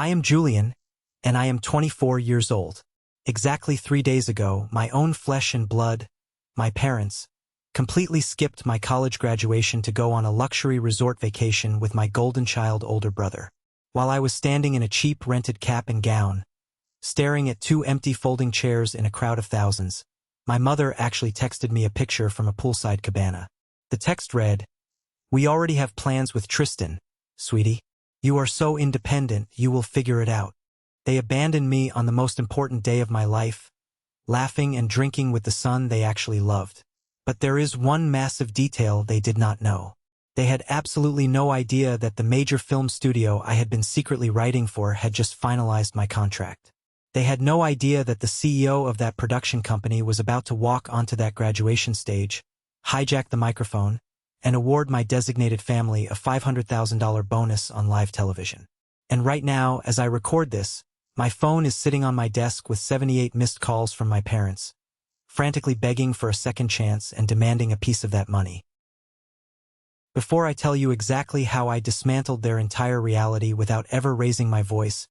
I am Julian, and I am 24 years old. Exactly 3 days ago, my own flesh and blood, my parents, completely skipped my college graduation to go on a luxury resort vacation with my golden child older brother. While I was standing in a cheap rented cap and gown, staring at 2 empty folding chairs in a crowd of thousands, my mother actually texted me a picture from a poolside cabana. The text read, "We already have plans with Tristan, sweetie. You are so independent, you will figure it out." They abandoned me on the most important day of my life, laughing and drinking with the son they actually loved. But there is one massive detail they did not know. They had absolutely no idea that the major film studio I had been secretly writing for had just finalized my contract. They had no idea that the CEO of that production company was about to walk onto that graduation stage, hijack the microphone, and award my designated family a $500,000 bonus on live television. And right now, as I record this, my phone is sitting on my desk with 78 missed calls from my parents, frantically begging for a second chance and demanding a piece of that money. Before I tell you exactly how I dismantled their entire reality without ever raising my voice,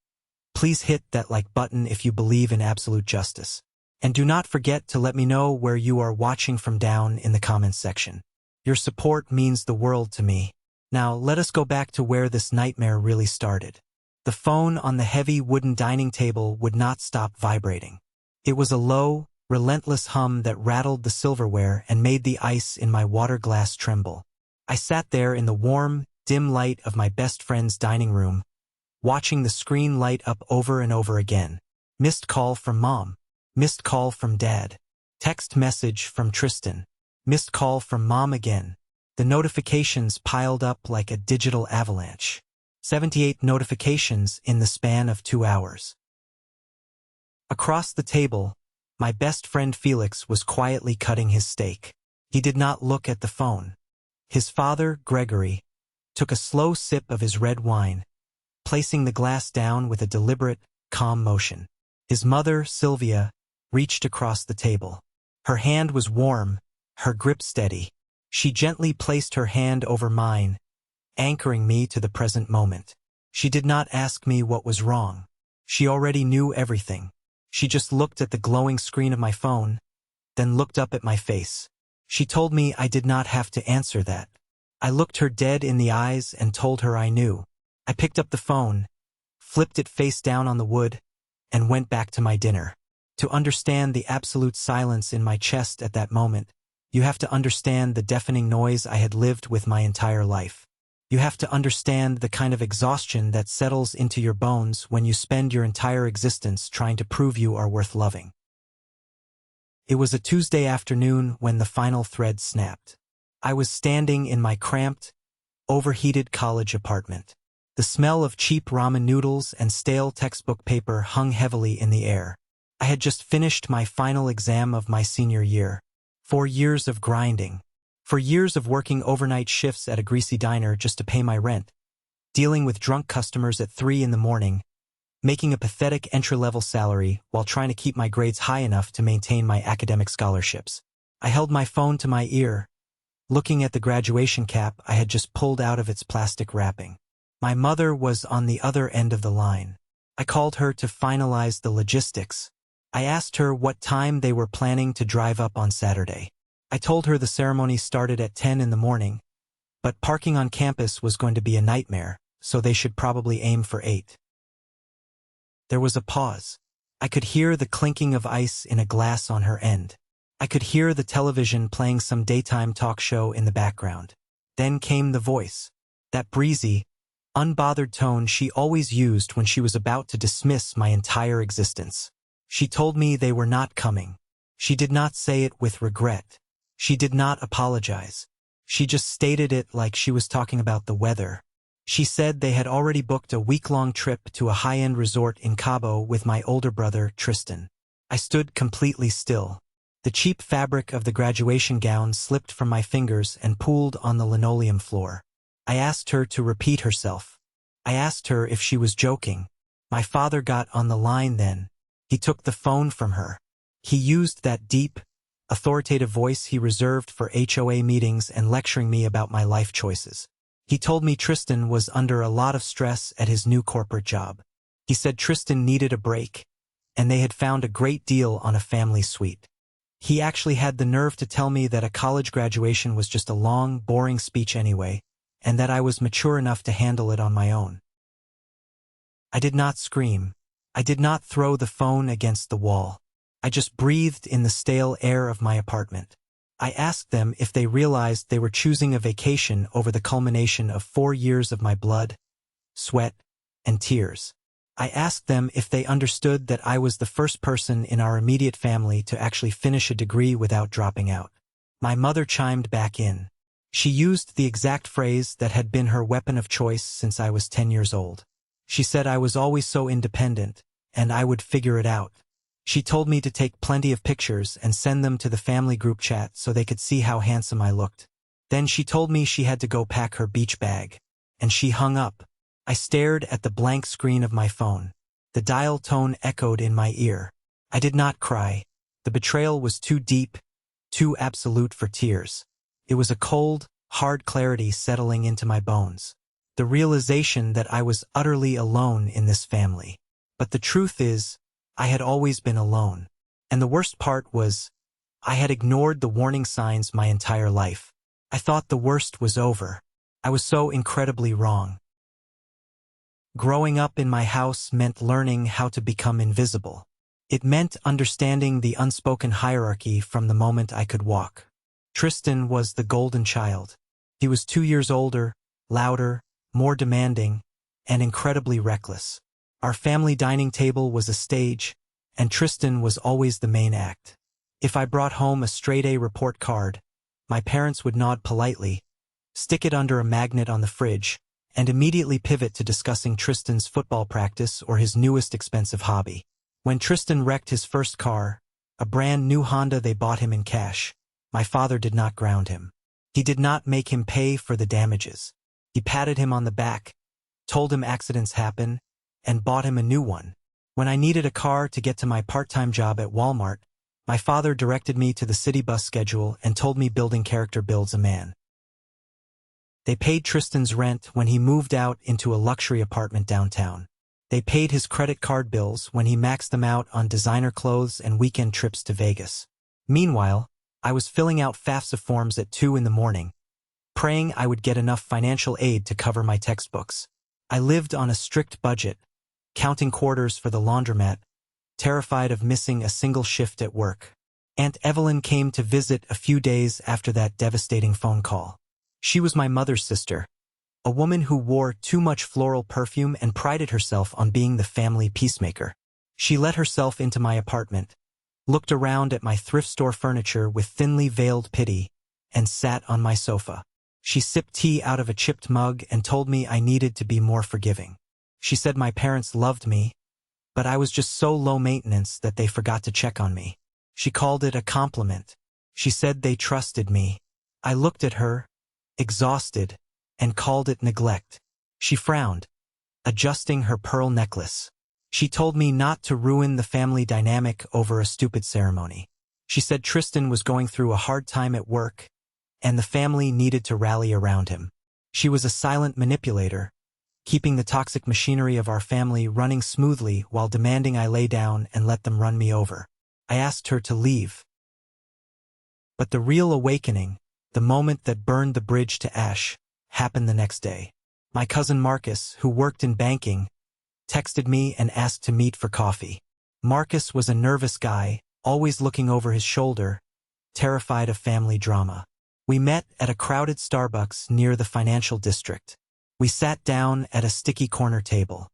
please hit that like button if you believe in absolute justice. And do not forget to let me know where you are watching from down in the comments section. Your support means the world to me. Now, let us go back to where this nightmare really started. The phone on the heavy wooden dining table would not stop vibrating. It was a low, relentless hum that rattled the silverware and made the ice in my water glass tremble. I sat there in the warm, dim light of my best friend's dining room, watching the screen light up over and over again. Missed call from Mom. Missed call from Dad. Text message from Tristan. Missed call from Mom again. The notifications piled up like a digital avalanche. 78 notifications in the span of 2 hours. Across the table, my best friend Felix was quietly cutting his steak. He did not look at the phone. His father, Gregory, took a slow sip of his red wine, placing the glass down with a deliberate, calm motion. His mother, Sylvia, reached across the table. Her hand was warm, her grip steady. She gently placed her hand over mine, anchoring me to the present moment. She did not ask me what was wrong. She already knew everything. She just looked at the glowing screen of my phone, then looked up at my face. She told me I did not have to answer that. I looked her dead in the eyes and told her I knew. I picked up the phone, flipped it face down on the wood, and went back to my dinner. To understand the absolute silence in my chest at that moment, you have to understand the deafening noise I had lived with my entire life. You have to understand the kind of exhaustion that settles into your bones when you spend your entire existence trying to prove you are worth loving. It was a Tuesday afternoon when the final thread snapped. I was standing in my cramped, overheated college apartment. The smell of cheap ramen noodles and stale textbook paper hung heavily in the air. I had just finished my final exam of my senior year. 4 years of grinding. 4 years of working overnight shifts at a greasy diner just to pay my rent, dealing with drunk customers at 3 in the morning, making a pathetic entry-level salary while trying to keep my grades high enough to maintain my academic scholarships. I held my phone to my ear, looking at the graduation cap I had just pulled out of its plastic wrapping. My mother was on the other end of the line. I called her to finalize the logistics. I asked her what time they were planning to drive up on Saturday. I told her the ceremony started at 10 in the morning, but parking on campus was going to be a nightmare, so they should probably aim for 8. There was a pause. I could hear the clinking of ice in a glass on her end. I could hear the television playing some daytime talk show in the background. Then came the voice, that breezy, unbothered tone she always used when she was about to dismiss my entire existence. She told me they were not coming. She did not say it with regret. She did not apologize. She just stated it like she was talking about the weather. She said they had already booked a week-long trip to a high-end resort in Cabo with my older brother, Tristan. I stood completely still. The cheap fabric of the graduation gown slipped from my fingers and pooled on the linoleum floor. I asked her to repeat herself. I asked her if she was joking. My father got on the line then. He took the phone from her. He used that deep, authoritative voice he reserved for HOA meetings and lecturing me about my life choices. He told me Tristan was under a lot of stress at his new corporate job. He said Tristan needed a break, and they had found a great deal on a family suite. He actually had the nerve to tell me that a college graduation was just a long, boring speech anyway, and that I was mature enough to handle it on my own. I did not scream. I did not throw the phone against the wall. I just breathed in the stale air of my apartment. I asked them if they realized they were choosing a vacation over the culmination of 4 years of my blood, sweat, and tears. I asked them if they understood that I was the first person in our immediate family to actually finish a degree without dropping out. My mother chimed back in. She used the exact phrase that had been her weapon of choice since I was 10 years old. She said I was always so independent, and I would figure it out. She told me to take plenty of pictures and send them to the family group chat so they could see how handsome I looked. Then she told me she had to go pack her beach bag. And she hung up. I stared at the blank screen of my phone. The dial tone echoed in my ear. I did not cry. The betrayal was too deep, too absolute for tears. It was a cold, hard clarity settling into my bones. The realization that I was utterly alone in this family. But the truth is, I had always been alone. And the worst part was, I had ignored the warning signs my entire life. I thought the worst was over. I was so incredibly wrong. Growing up in my house meant learning how to become invisible. It meant understanding the unspoken hierarchy from the moment I could walk. Tristan was the golden child. He was 2 years older, louder, more demanding, and incredibly reckless. Our family dining table was a stage, and Tristan was always the main act. If I brought home a straight-A report card, my parents would nod politely, stick it under a magnet on the fridge, and immediately pivot to discussing Tristan's football practice or his newest expensive hobby. When Tristan wrecked his first car, a brand new Honda they bought him in cash, my father did not ground him. He did not make him pay for the damages. He patted him on the back, told him accidents happen, and bought him a new one. When I needed a car to get to my part-time job at Walmart, my father directed me to the city bus schedule and told me building character builds a man. They paid Tristan's rent when he moved out into a luxury apartment downtown. They paid his credit card bills when he maxed them out on designer clothes and weekend trips to Vegas. Meanwhile, I was filling out FAFSA forms at 2 in the morning, praying I would get enough financial aid to cover my textbooks. I lived on a strict budget, counting quarters for the laundromat, terrified of missing a single shift at work. Aunt Evelyn came to visit a few days after that devastating phone call. She was my mother's sister, a woman who wore too much floral perfume and prided herself on being the family peacemaker. She let herself into my apartment, looked around at my thrift store furniture with thinly veiled pity, and sat on my sofa. She sipped tea out of a chipped mug and told me I needed to be more forgiving. She said my parents loved me, but I was just so low maintenance that they forgot to check on me. She called it a compliment. She said they trusted me. I looked at her, exhausted, and called it neglect. She frowned, adjusting her pearl necklace. She told me not to ruin the family dynamic over a stupid ceremony. She said Tristan was going through a hard time at work, and the family needed to rally around him. She was a silent manipulator, keeping the toxic machinery of our family running smoothly while demanding I lay down and let them run me over. I asked her to leave. But the real awakening, the moment that burned the bridge to ash, happened the next day. My cousin Marcus, who worked in banking, texted me and asked to meet for coffee. Marcus was a nervous guy, always looking over his shoulder, terrified of family drama. We met at a crowded Starbucks near the financial district. We sat down at a sticky corner table.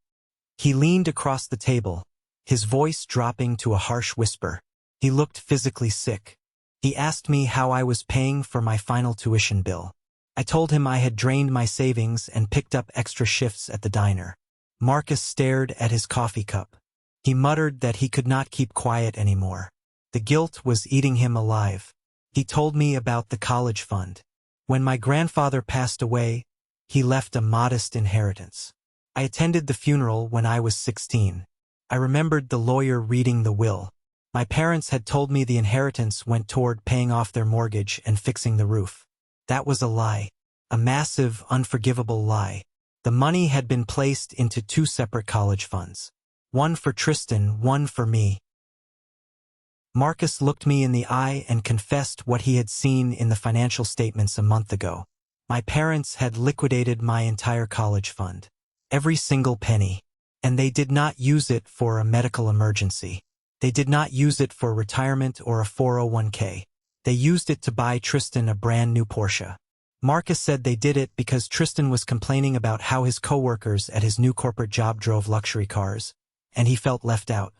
He leaned across the table, his voice dropping to a harsh whisper. He looked physically sick. He asked me how I was paying for my final tuition bill. I told him I had drained my savings and picked up extra shifts at the diner. Marcus stared at his coffee cup. He muttered that he could not keep quiet anymore. The guilt was eating him alive. He told me about the college fund. When my grandfather passed away, he left a modest inheritance. I attended the funeral when I was 16. I remembered the lawyer reading the will. My parents had told me the inheritance went toward paying off their mortgage and fixing the roof. That was a lie. A massive, unforgivable lie. The money had been placed into 2 separate college funds. One for Tristan, one for me. Marcus looked me in the eye and confessed what he had seen in the financial statements a month ago. My parents had liquidated my entire college fund. Every single penny. And they did not use it for a medical emergency. They did not use it for retirement or a 401k. They used it to buy Tristan a brand new Porsche. Marcus said they did it because Tristan was complaining about how his coworkers at his new corporate job drove luxury cars, and he felt left out.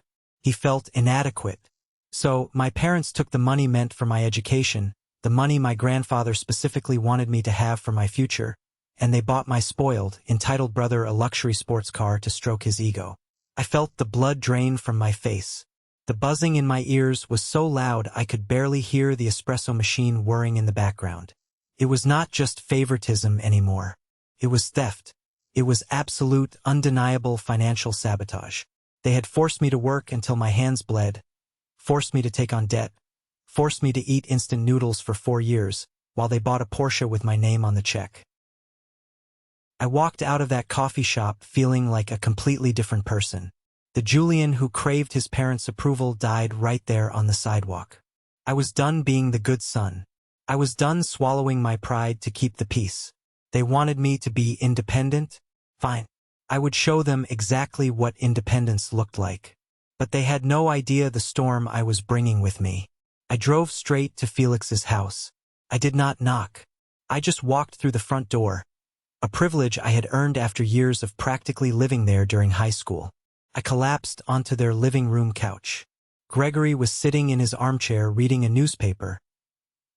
He felt inadequate. So, my parents took the money meant for my education, the money my grandfather specifically wanted me to have for my future, and they bought my spoiled, entitled brother a luxury sports car to stroke his ego. I felt the blood drain from my face. The buzzing in my ears was so loud I could barely hear the espresso machine whirring in the background. It was not just favoritism anymore. It was theft. It was absolute, undeniable financial sabotage. They had forced me to work until my hands bled, forced me to take on debt, forced me to eat instant noodles for 4 years, while they bought a Porsche with my name on the check. I walked out of that coffee shop feeling like a completely different person. The Julian who craved his parents' approval died right there on the sidewalk. I was done being the good son. I was done swallowing my pride to keep the peace. They wanted me to be independent? Fine. I would show them exactly what independence looked like. But they had no idea the storm I was bringing with me. I drove straight to Felix's house. I did not knock. I just walked through the front door, a privilege I had earned after years of practically living there during high school. I collapsed onto their living room couch. Gregory was sitting in his armchair reading a newspaper,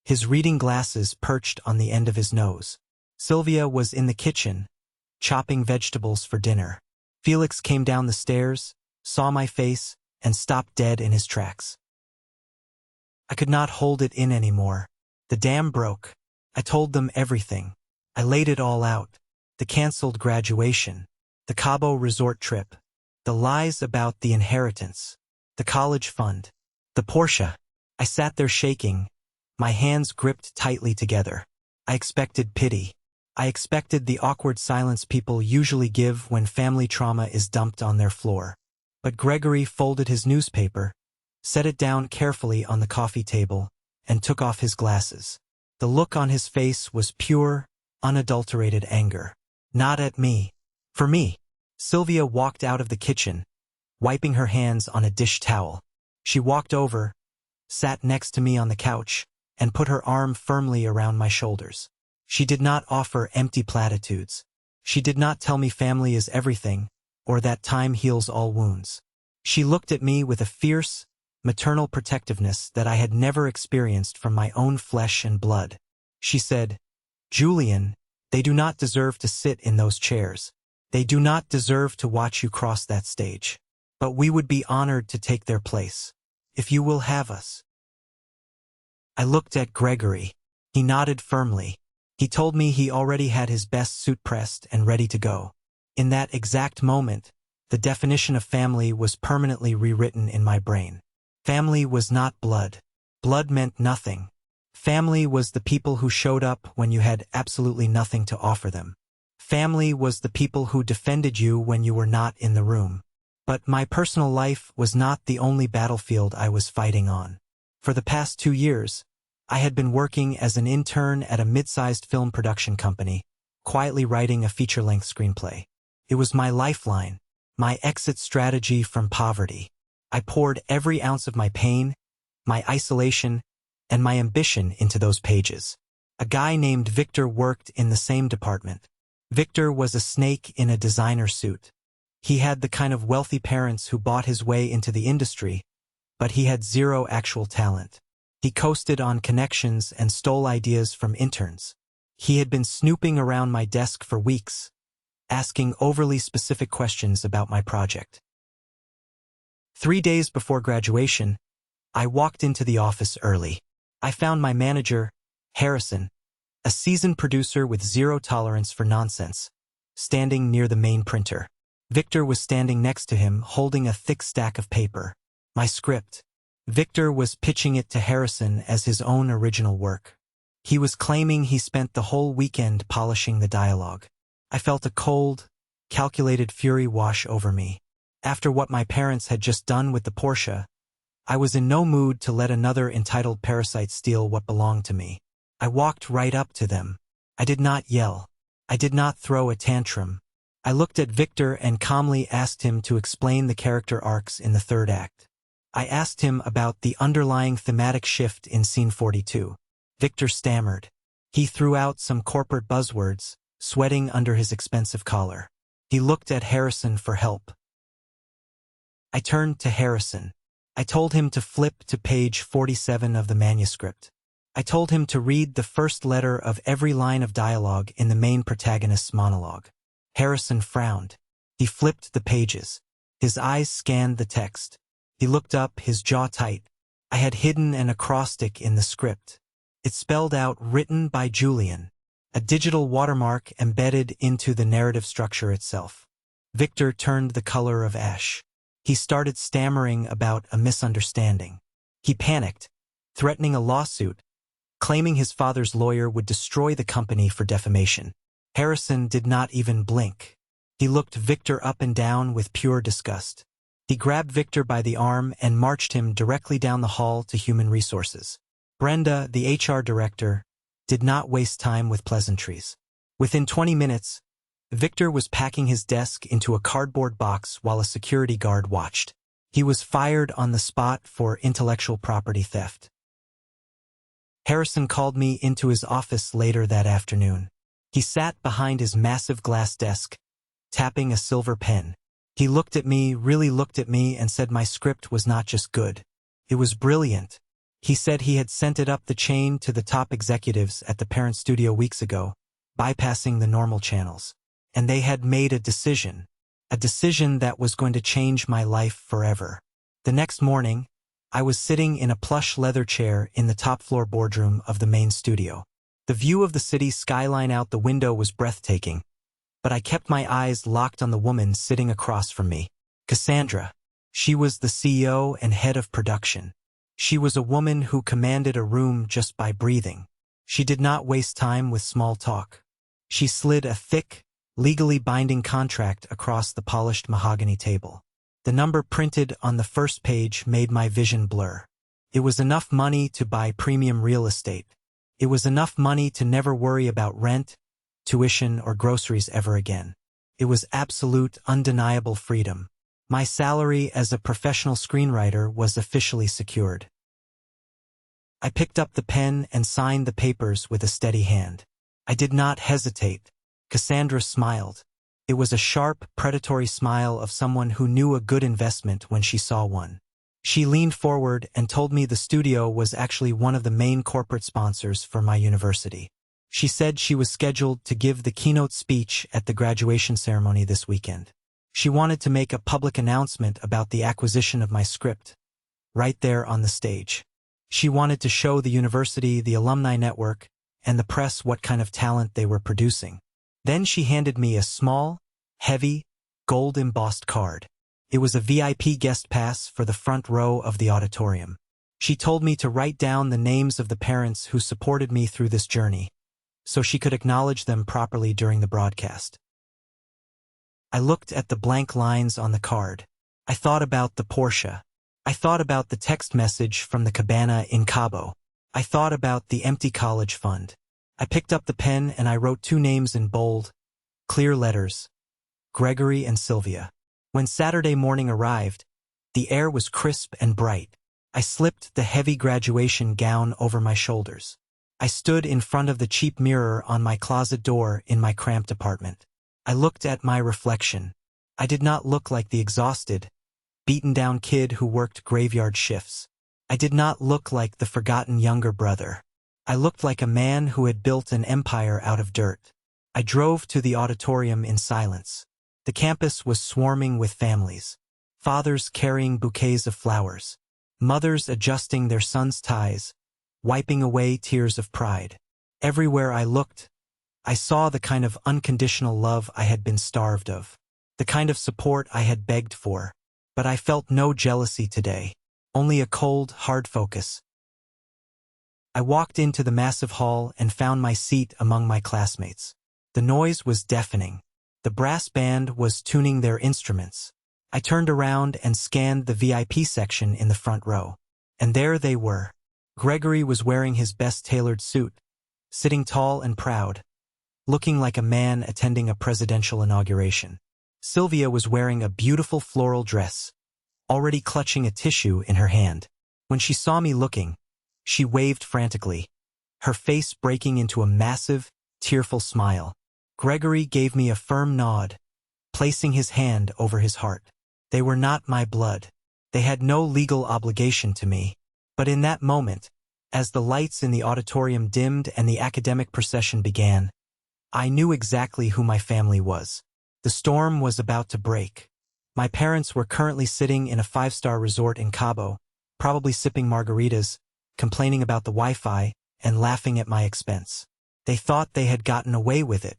his reading glasses perched on the end of his nose. Sylvia was in the kitchen, chopping vegetables for dinner. Felix came down the stairs, saw my face, and stopped dead in his tracks. I could not hold it in anymore. The dam broke. I told them everything. I laid it all out. The canceled graduation, the Cabo resort trip, the lies about the inheritance, the college fund, the Porsche. I sat there shaking, my hands gripped tightly together. I expected pity. I expected the awkward silence people usually give when family trauma is dumped on their floor. But Gregory folded his newspaper, set it down carefully on the coffee table, and took off his glasses. The look on his face was pure, unadulterated anger. Not at me. For me. Sylvia walked out of the kitchen, wiping her hands on a dish towel. She walked over, sat next to me on the couch, and put her arm firmly around my shoulders. She did not offer empty platitudes. She did not tell me family is everything, or that time heals all wounds. She looked at me with a fierce, maternal protectiveness that I had never experienced from my own flesh and blood. She said, "Julian, they do not deserve to sit in those chairs. They do not deserve to watch you cross that stage. But we would be honored to take their place, if you will have us." I looked at Gregory. He nodded firmly. He told me he already had his best suit pressed and ready to go. In that exact moment, the definition of family was permanently rewritten in my brain. Family was not blood. Blood meant nothing. Family was the people who showed up when you had absolutely nothing to offer them. Family was the people who defended you when you were not in the room. But my personal life was not the only battlefield I was fighting on. For the past 2 years, I had been working as an intern at a mid-sized film production company, quietly writing a feature-length screenplay. It was my lifeline, my exit strategy from poverty. I poured every ounce of my pain, my isolation, and my ambition into those pages. A guy named Victor worked in the same department. Victor was a snake in a designer suit. He had the kind of wealthy parents who bought his way into the industry, but he had zero actual talent. He coasted on connections and stole ideas from interns. He had been snooping around my desk for weeks, asking overly specific questions about my project. 3 days before graduation, I walked into the office early. I found my manager, Harrison, a seasoned producer with zero tolerance for nonsense, standing near the main printer. Victor was standing next to him, holding a thick stack of paper. My script. Victor was pitching it to Harrison as his own original work. He was claiming he spent the whole weekend polishing the dialogue. I felt a cold, calculated fury wash over me. After what my parents had just done with the Porsche, I was in no mood to let another entitled parasite steal what belonged to me. I walked right up to them. I did not yell. I did not throw a tantrum. I looked at Victor and calmly asked him to explain the character arcs in the third act. I asked him about the underlying thematic shift in scene 42. Victor stammered. He threw out some corporate buzzwords, sweating under his expensive collar. He looked at Harrison for help. I turned to Harrison. I told him to flip to page 47 of the manuscript. I told him to read the first letter of every line of dialogue in the main protagonist's monologue. Harrison frowned. He flipped the pages. His eyes scanned the text. He looked up, his jaw tight. I had hidden an acrostic in the script. It spelled out "written by Julian," a digital watermark embedded into the narrative structure itself. Victor turned the color of ash. He started stammering about a misunderstanding. He panicked, threatening a lawsuit, claiming his father's lawyer would destroy the company for defamation. Harrison did not even blink. He looked Victor up and down with pure disgust. He grabbed Victor by the arm and marched him directly down the hall to Human Resources. Brenda, the HR director, did not waste time with pleasantries. Within 20 minutes, Victor was packing his desk into a cardboard box while a security guard watched. He was fired on the spot for intellectual property theft. Harrison called me into his office later that afternoon. He sat behind his massive glass desk, tapping a silver pen. He looked at me, really looked at me, and said my script was not just good. It was brilliant. He said he had sent it up the chain to the top executives at the parent studio weeks ago, bypassing the normal channels. And they had made a decision that was going to change my life forever. The next morning, I was sitting in a plush leather chair in the top-floor boardroom of the main studio. The view of the city skyline out the window was breathtaking, but I kept my eyes locked on the woman sitting across from me. Cassandra. She was the CEO and head of production. She was a woman who commanded a room just by breathing. She did not waste time with small talk. She slid a thick, legally binding contract across the polished mahogany table. The number printed on the first page made my vision blur. It was enough money to buy premium real estate. It was enough money to never worry about rent, tuition, or groceries ever again. It was absolute, undeniable freedom. My salary as a professional screenwriter was officially secured. I picked up the pen and signed the papers with a steady hand. I did not hesitate. Cassandra smiled. It was a sharp, predatory smile of someone who knew a good investment when she saw one. She leaned forward and told me the studio was actually one of the main corporate sponsors for my university. She said she was scheduled to give the keynote speech at the graduation ceremony this weekend. She wanted to make a public announcement about the acquisition of my script, right there on the stage. She wanted to show the university, the alumni network, and the press what kind of talent they were producing. Then she handed me a small, heavy, gold-embossed card. It was a VIP guest pass for the front row of the auditorium. She told me to write down the names of the parents who supported me through this journey, so she could acknowledge them properly during the broadcast. I looked at the blank lines on the card. I thought about the Porsche. I thought about the text message from the cabana in Cabo. I thought about the empty college fund. I picked up the pen and I wrote two names in bold, clear letters: Gregory and Sylvia. When Saturday morning arrived, the air was crisp and bright. I slipped the heavy graduation gown over my shoulders. I stood in front of the cheap mirror on my closet door in my cramped apartment. I looked at my reflection. I did not look like the exhausted, beaten-down kid who worked graveyard shifts. I did not look like the forgotten younger brother. I looked like a man who had built an empire out of dirt. I drove to the auditorium in silence. The campus was swarming with families. Fathers carrying bouquets of flowers. Mothers adjusting their sons' ties, wiping away tears of pride. Everywhere I looked, I saw the kind of unconditional love I had been starved of, the kind of support I had begged for. But I felt no jealousy today, only a cold, hard focus. I walked into the massive hall and found my seat among my classmates. The noise was deafening. The brass band was tuning their instruments. I turned around and scanned the VIP section in the front row. And there they were. Gregory was wearing his best tailored suit, sitting tall and proud, looking like a man attending a presidential inauguration. Sylvia was wearing a beautiful floral dress, already clutching a tissue in her hand. When she saw me looking, she waved frantically, her face breaking into a massive, tearful smile. Gregory gave me a firm nod, placing his hand over his heart. They were not my blood. They had no legal obligation to me. But in that moment, as the lights in the auditorium dimmed and the academic procession began, I knew exactly who my family was. The storm was about to break. My parents were currently sitting in a 5-star resort in Cabo, probably sipping margaritas, complaining about the Wi-Fi, and laughing at my expense. They thought they had gotten away with it.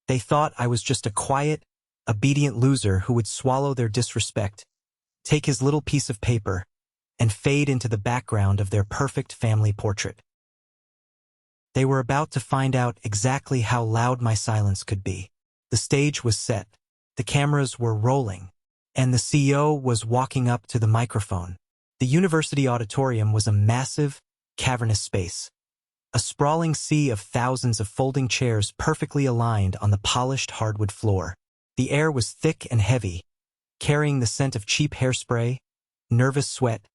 They thought I was just a quiet, obedient loser who would swallow their disrespect, take his little piece of paper, and fade into the background of their perfect family portrait. They were about to find out exactly how loud my silence could be. The stage was set, the cameras were rolling, and the CEO was walking up to the microphone. The university auditorium was a massive, cavernous space, a sprawling sea of thousands of folding chairs perfectly aligned on the polished hardwood floor. The air was thick and heavy, carrying the scent of cheap hairspray, nervous sweat,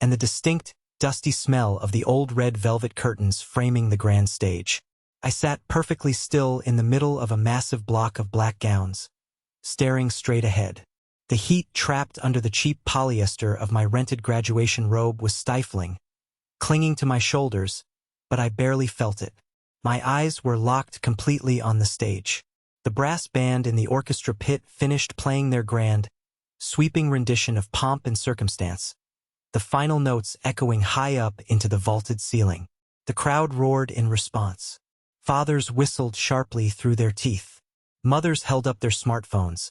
and the distinct, dusty smell of the old red velvet curtains framing the grand stage. I sat perfectly still in the middle of a massive block of black gowns, staring straight ahead. The heat trapped under the cheap polyester of my rented graduation robe was stifling, clinging to my shoulders, but I barely felt it. My eyes were locked completely on the stage. The brass band in the orchestra pit finished playing their grand, sweeping rendition of Pomp and Circumstance, the final notes echoing high up into the vaulted ceiling. The crowd roared in response. Fathers whistled sharply through their teeth. Mothers held up their smartphones,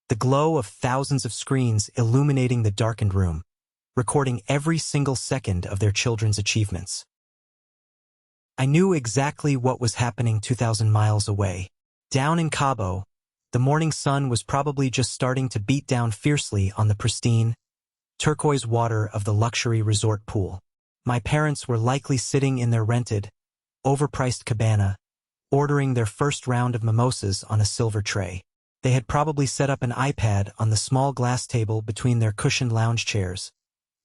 the glow of thousands of screens illuminating the darkened room, recording every single second of their children's achievements. I knew exactly what was happening 2,000 miles away. Down in Cabo, the morning sun was probably just starting to beat down fiercely on the pristine, turquoise water of the luxury resort pool. My parents were likely sitting in their rented, overpriced cabana, ordering their first round of mimosas on a silver tray. They had probably set up an iPad on the small glass table between their cushioned lounge chairs,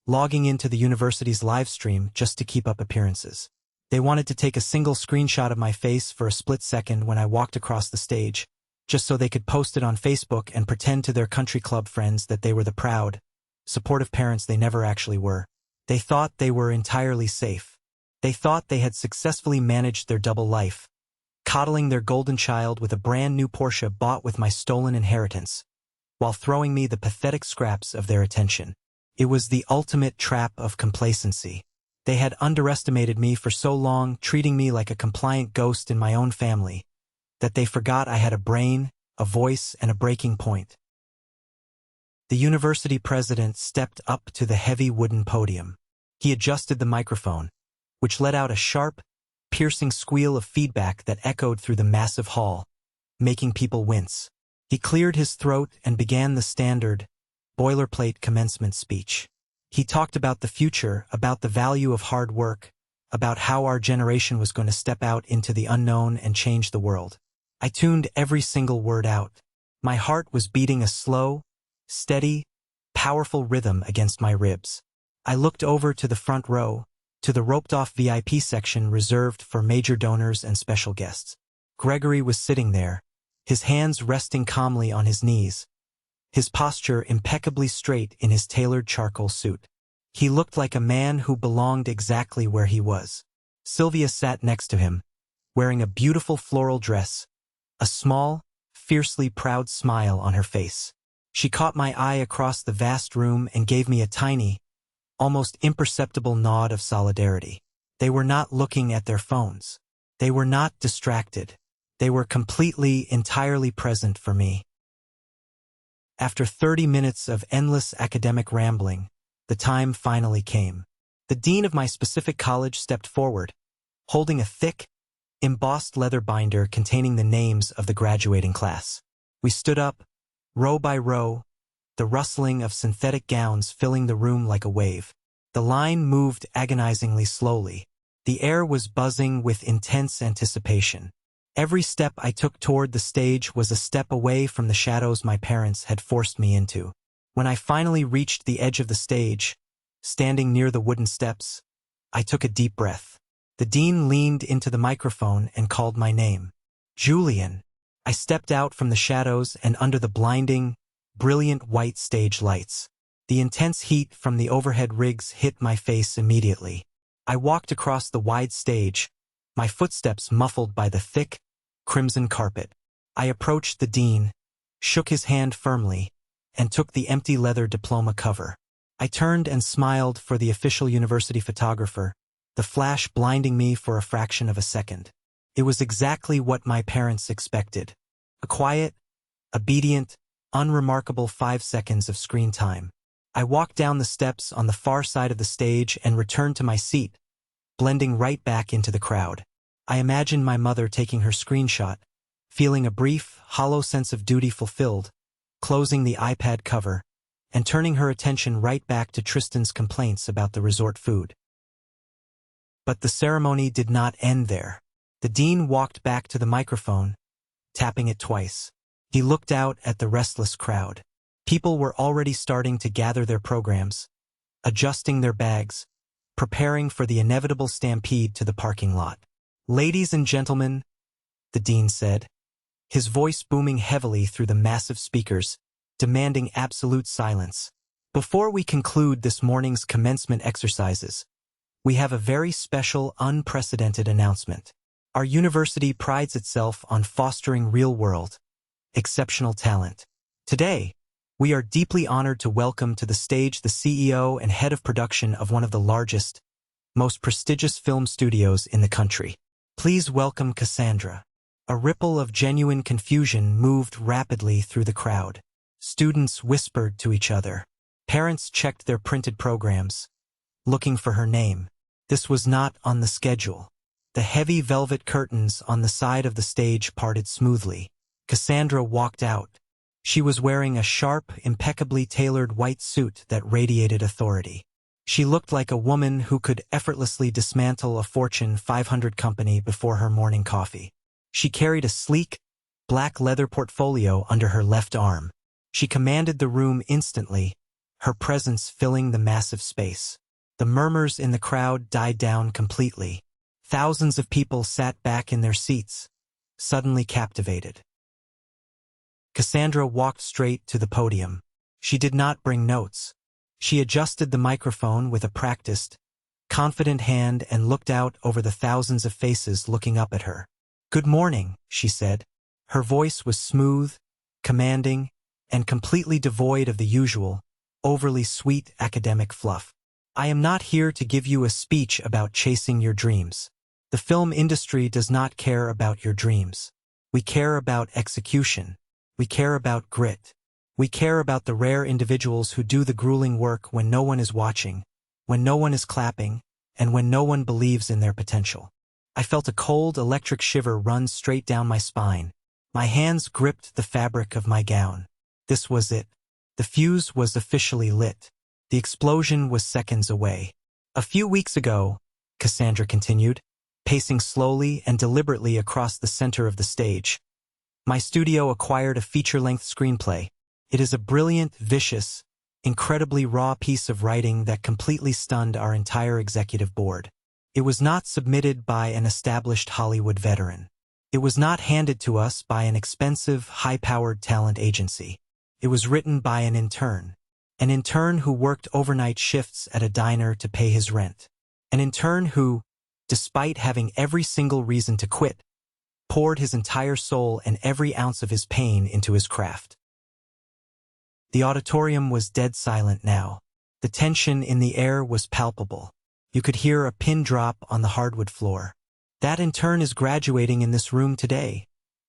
logging into the university's live stream just to keep up appearances. They wanted to take a single screenshot of my face for a split second when I walked across the stage, just so they could post it on Facebook and pretend to their country club friends that they were the proud, supportive parents they never actually were. They thought they were entirely safe. They thought they had successfully managed their double life, coddling their golden child with a brand new Porsche bought with my stolen inheritance, while throwing me the pathetic scraps of their attention. It was the ultimate trap of complacency. They had underestimated me for so long, treating me like a compliant ghost in my own family, that they forgot I had a brain, a voice, and a breaking point. The university president stepped up to the heavy wooden podium. He adjusted the microphone, which let out a sharp, piercing squeal of feedback that echoed through the massive hall, making people wince. He cleared his throat and began the standard, boilerplate commencement speech. He talked about the future, about the value of hard work, about how our generation was going to step out into the unknown and change the world. I tuned every single word out. My heart was beating a slow, steady, powerful rhythm against my ribs. I looked over to the front row, to the roped-off VIP section reserved for major donors and special guests. Gregory was sitting there, his hands resting calmly on his knees, his posture impeccably straight in his tailored charcoal suit. He looked like a man who belonged exactly where he was. Sylvia sat next to him, wearing a beautiful floral dress, a small, fiercely proud smile on her face. She caught my eye across the vast room and gave me a tiny, almost imperceptible nod of solidarity. They were not looking at their phones. They were not distracted. They were completely, entirely present for me. After 30 minutes of endless academic rambling, the time finally came. The dean of my specific college stepped forward, holding a thick, embossed leather binder containing the names of the graduating class. We stood up, row by row, the rustling of synthetic gowns filling the room like a wave. The line moved agonizingly slowly. The air was buzzing with intense anticipation. Every step I took toward the stage was a step away from the shadows my parents had forced me into. When I finally reached the edge of the stage, standing near the wooden steps, I took a deep breath. The dean leaned into the microphone and called my name. Julian. I stepped out from the shadows and under the blinding, brilliant white stage lights. The intense heat from the overhead rigs hit my face immediately. I walked across the wide stage, my footsteps muffled by the thick, crimson carpet. I approached the dean, shook his hand firmly, and took the empty leather diploma cover. I turned and smiled for the official university photographer, the flash blinding me for a fraction of a second. It was exactly what my parents expected. A quiet, obedient, unremarkable 5 seconds of screen time. I walked down the steps on the far side of the stage and returned to my seat, blending right back into the crowd. I imagined my mother taking her screenshot, feeling a brief, hollow sense of duty fulfilled, closing the iPad cover, and turning her attention right back to Tristan's complaints about the resort food. But the ceremony did not end there. The dean walked back to the microphone, tapping it twice. He looked out at the restless crowd. People were already starting to gather their programs, adjusting their bags, preparing for the inevitable stampede to the parking lot. "Ladies and gentlemen," the dean said, his voice booming heavily through the massive speakers, demanding absolute silence. "Before we conclude this morning's commencement exercises, we have a very special, unprecedented announcement. Our university prides itself on fostering real-world, exceptional talent. Today, we are deeply honored to welcome to the stage the CEO and head of production of one of the largest, most prestigious film studios in the country. Please welcome Cassandra." A ripple of genuine confusion moved rapidly through the crowd. Students whispered to each other. Parents checked their printed programs, looking for her name. This was not on the schedule. The heavy velvet curtains on the side of the stage parted smoothly. Cassandra walked out. She was wearing a sharp, impeccably tailored white suit that radiated authority. She looked like a woman who could effortlessly dismantle a Fortune 500 company before her morning coffee. She carried a sleek, black leather portfolio under her left arm. She commanded the room instantly, her presence filling the massive space. The murmurs in the crowd died down completely. Thousands of people sat back in their seats, suddenly captivated. Cassandra walked straight to the podium. She did not bring notes. She adjusted the microphone with a practiced, confident hand and looked out over the thousands of faces looking up at her. "Good morning," she said. Her voice was smooth, commanding, and completely devoid of the usual, overly sweet academic fluff. "I am not here to give you a speech about chasing your dreams. The film industry does not care about your dreams. We care about execution. We care about grit. We care about the rare individuals who do the grueling work when no one is watching, when no one is clapping, and when no one believes in their potential." I felt a cold electric shiver run straight down my spine. My hands gripped the fabric of my gown. This was it. The fuse was officially lit. The explosion was seconds away. "A few weeks ago," Cassandra continued, pacing slowly and deliberately across the center of the stage, "my studio acquired a feature-length screenplay. It is a brilliant, vicious, incredibly raw piece of writing that completely stunned our entire executive board. It was not submitted by an established Hollywood veteran. It was not handed to us by an expensive, high-powered talent agency. It was written by an intern who worked overnight shifts at a diner to pay his rent, an intern who, despite having every single reason to quit, poured his entire soul and every ounce of his pain into his craft." The auditorium was dead silent now. The tension in the air was palpable. You could hear a pin drop on the hardwood floor. "That intern is graduating in this room today,"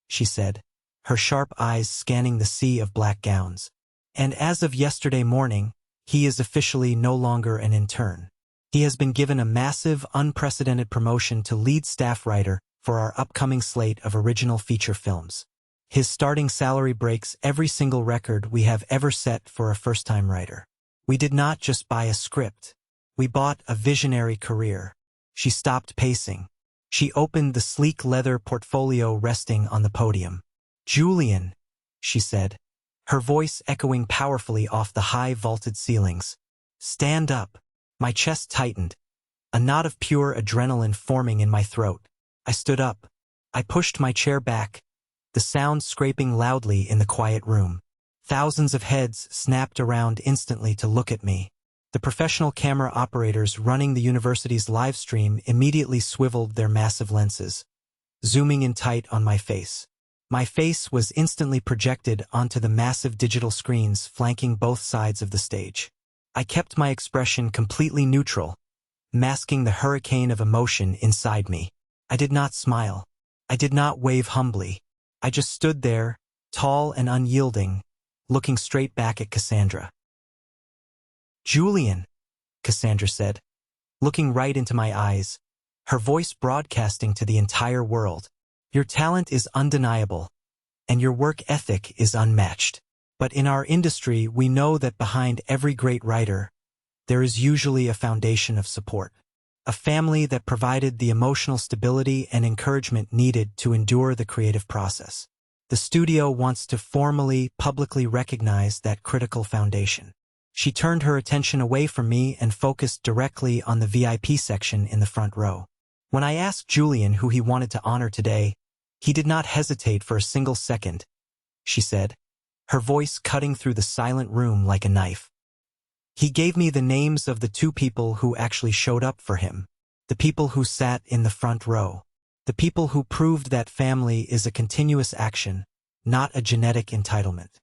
she said, her sharp eyes scanning the sea of black gowns. "And as of yesterday morning, he is officially no longer an intern. He has been given a massive, unprecedented promotion to lead staff writer for our upcoming slate of original feature films. His starting salary breaks every single record we have ever set for a first-time writer. We did not just buy a script. We bought a visionary career. She stopped pacing. She opened the sleek leather portfolio resting on the podium. "Julian," she said, her voice echoing powerfully off the high vaulted ceilings. "Stand up." My chest tightened, a knot of pure adrenaline forming in my throat. I stood up. I pushed my chair back, the sound scraping loudly in the quiet room. Thousands of heads snapped around instantly to look at me. The professional camera operators running the university's live stream immediately swiveled their massive lenses, zooming in tight on my face. My face was instantly projected onto the massive digital screens flanking both sides of the stage. I kept my expression completely neutral, masking the hurricane of emotion inside me. I did not smile. I did not wave humbly. I just stood there, tall and unyielding, looking straight back at Cassandra. "Julian," Cassandra said, looking right into my eyes, her voice broadcasting to the entire world. "Your talent is undeniable, and your work ethic is unmatched. But in our industry, we know that behind every great writer, there is usually a foundation of support. A family that provided the emotional stability and encouragement needed to endure the creative process. The studio wants to formally, publicly recognize that critical foundation." She turned her attention away from me and focused directly on the VIP section in the front row. When I asked Julian who he wanted to honor today, he did not hesitate for a single second, she said, her voice cutting through the silent room like a knife. He gave me the names of the two people who actually showed up for him, the people who sat in the front row, the people who proved that family is a continuous action, not a genetic entitlement.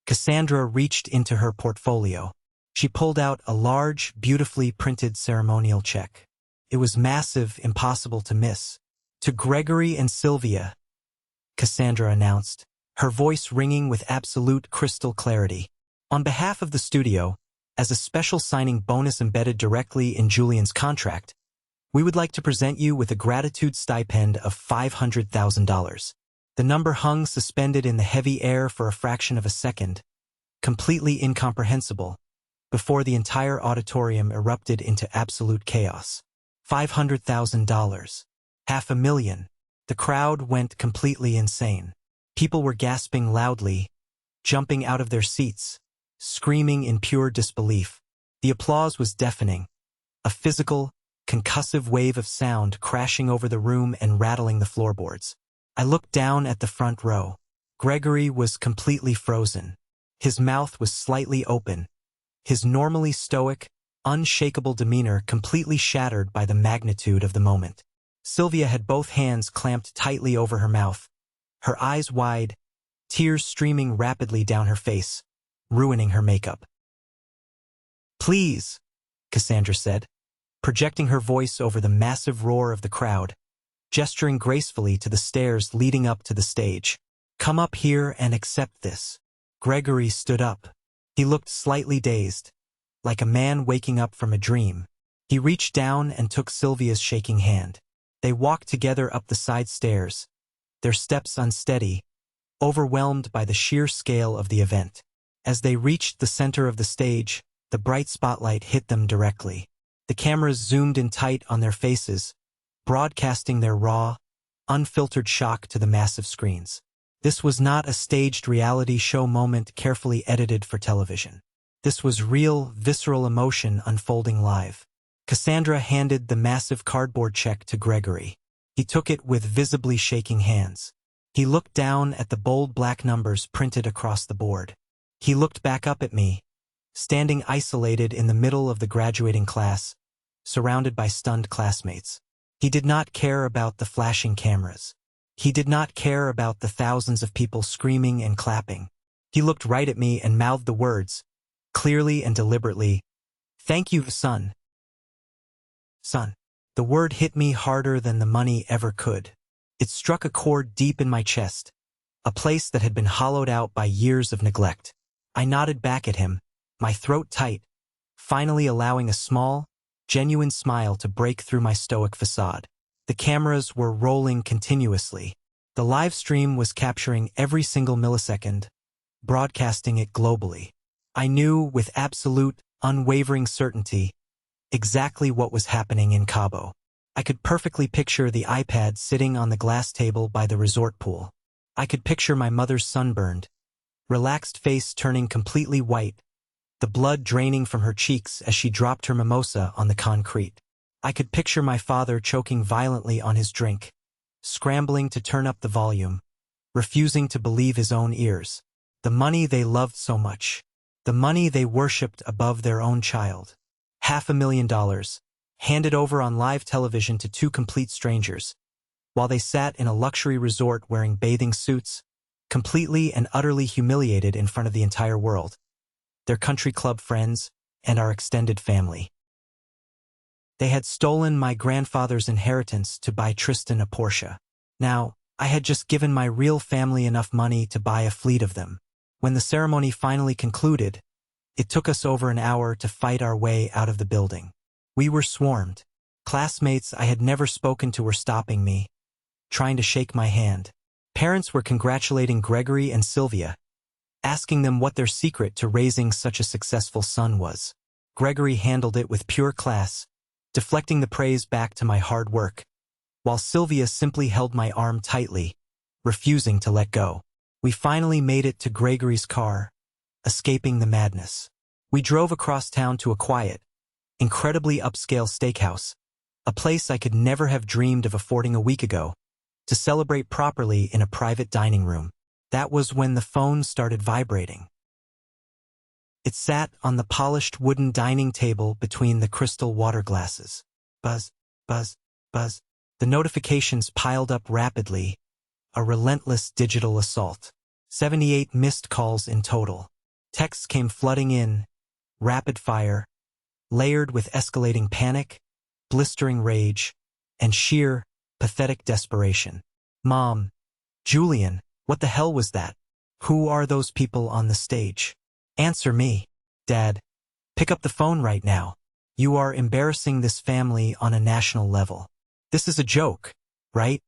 Cassandra reached into her portfolio. She pulled out a large, beautifully printed ceremonial check. It was massive, impossible to miss. "To Gregory and Sylvia," Cassandra announced, her voice ringing with absolute crystal clarity. "On behalf of the studio, as a special signing bonus embedded directly in Julian's contract, we would like to present you with a gratitude stipend of $500,000. The number hung suspended in the heavy air for a fraction of a second, completely incomprehensible, before the entire auditorium erupted into absolute chaos. $500,000. $500,000. The crowd went completely insane. People were gasping loudly, jumping out of their seats, screaming in pure disbelief. The applause was deafening, a physical, concussive wave of sound crashing over the room and rattling the floorboards. I looked down at the front row. Gregory was completely frozen. His mouth was slightly open, his normally stoic, unshakable demeanor completely shattered by the magnitude of the moment. Sylvia had both hands clamped tightly over her mouth, her eyes wide, tears streaming rapidly down her face, ruining her makeup. "Please," Cassandra said, projecting her voice over the massive roar of the crowd, gesturing gracefully to the stairs leading up to the stage. "Come up here and accept this." Gregory stood up. He looked slightly dazed, like a man waking up from a dream. He reached down and took Sylvia's shaking hand. They walked together up the side stairs, their steps unsteady, overwhelmed by the sheer scale of the event. As they reached the center of the stage, the bright spotlight hit them directly. The cameras zoomed in tight on their faces, broadcasting their raw, unfiltered shock to the massive screens. This was not a staged reality show moment carefully edited for television. This was real, visceral emotion unfolding live. Cassandra handed the massive cardboard check to Gregory. He took it with visibly shaking hands. He looked down at the bold black numbers printed across the board. He looked back up at me, standing isolated in the middle of the graduating class, surrounded by stunned classmates. He did not care about the flashing cameras. He did not care about the thousands of people screaming and clapping. He looked right at me and mouthed the words, clearly and deliberately, "Thank you, son." Son. The word hit me harder than the money ever could. It struck a chord deep in my chest, a place that had been hollowed out by years of neglect. I nodded back at him, my throat tight, finally allowing a small, genuine smile to break through my stoic facade. The cameras were rolling continuously. The live stream was capturing every single millisecond, broadcasting it globally. I knew with absolute, unwavering certainty exactly what was happening in Cabo. I could perfectly picture the iPad sitting on the glass table by the resort pool. I could picture my mother's sunburned, relaxed face turning completely white, the blood draining from her cheeks as she dropped her mimosa on the concrete. I could picture my father choking violently on his drink, scrambling to turn up the volume, refusing to believe his own ears. The money they loved so much, the money they worshipped above their own child. $500,000, handed over on live television to two complete strangers, while they sat in a luxury resort wearing bathing suits, completely and utterly humiliated in front of the entire world, their country club friends, and our extended family. They had stolen my grandfather's inheritance to buy Tristan a Porsche. Now, I had just given my real family enough money to buy a fleet of them. When the ceremony finally concluded, it took us over an hour to fight our way out of the building. We were swarmed. Classmates I had never spoken to were stopping me, trying to shake my hand. Parents were congratulating Gregory and Sylvia, asking them what their secret to raising such a successful son was. Gregory handled it with pure class, deflecting the praise back to my hard work, while Sylvia simply held my arm tightly, refusing to let go. We finally made it to Gregory's car, escaping the madness. We drove across town to a quiet, incredibly upscale steakhouse, a place I could never have dreamed of affording a week ago, to celebrate properly in a private dining room. That was when the phone started vibrating. It sat on the polished wooden dining table between the crystal water glasses. Buzz, buzz, buzz. The notifications piled up rapidly, a relentless digital assault. 78 missed calls in total. Texts came flooding in, rapid fire, layered with escalating panic, blistering rage, and sheer, pathetic desperation. Mom, Julian, what the hell was that? Who are those people on the stage? Answer me. Dad, pick up the phone right now. You are embarrassing this family on a national level. This is a joke, right?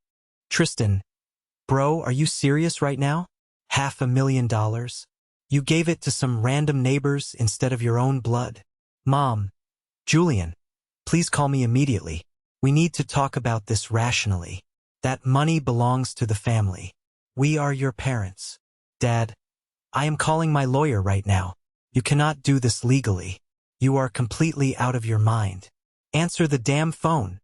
Tristan, bro, are you serious right now? $500,000? You gave it to some random neighbors instead of your own blood. Mom, Julian, please call me immediately. We need to talk about this rationally. That money belongs to the family. We are your parents. Dad, I am calling my lawyer right now. You cannot do this legally. You are completely out of your mind. Answer the damn phone.